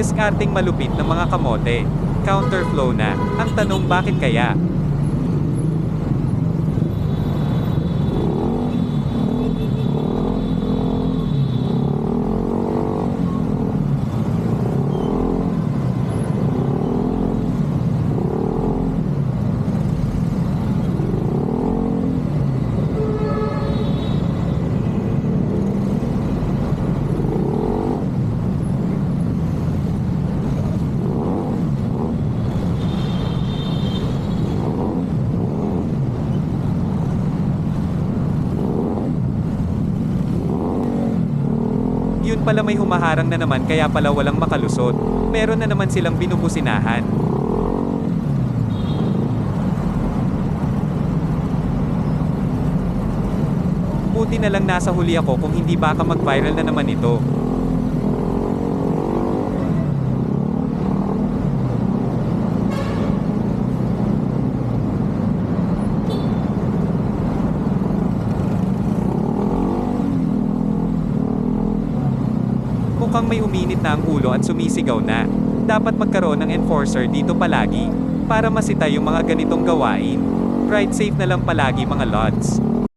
Discarding malupit na mga kamote. Counterflow na. Ang tanong bakit kaya? Yun pala may humaharang na naman kaya pala walang makalusot. Meron na naman silang binubusinahan. Buti na lang nasa huli ako kung hindi baka mag-viral na naman ito. Mukhang may uminit na ang ulo at sumisigaw na. Dapat magkaroon ng enforcer dito palagi, para masita yung mga ganitong gawain. Ride safe na lang palagi mga lods.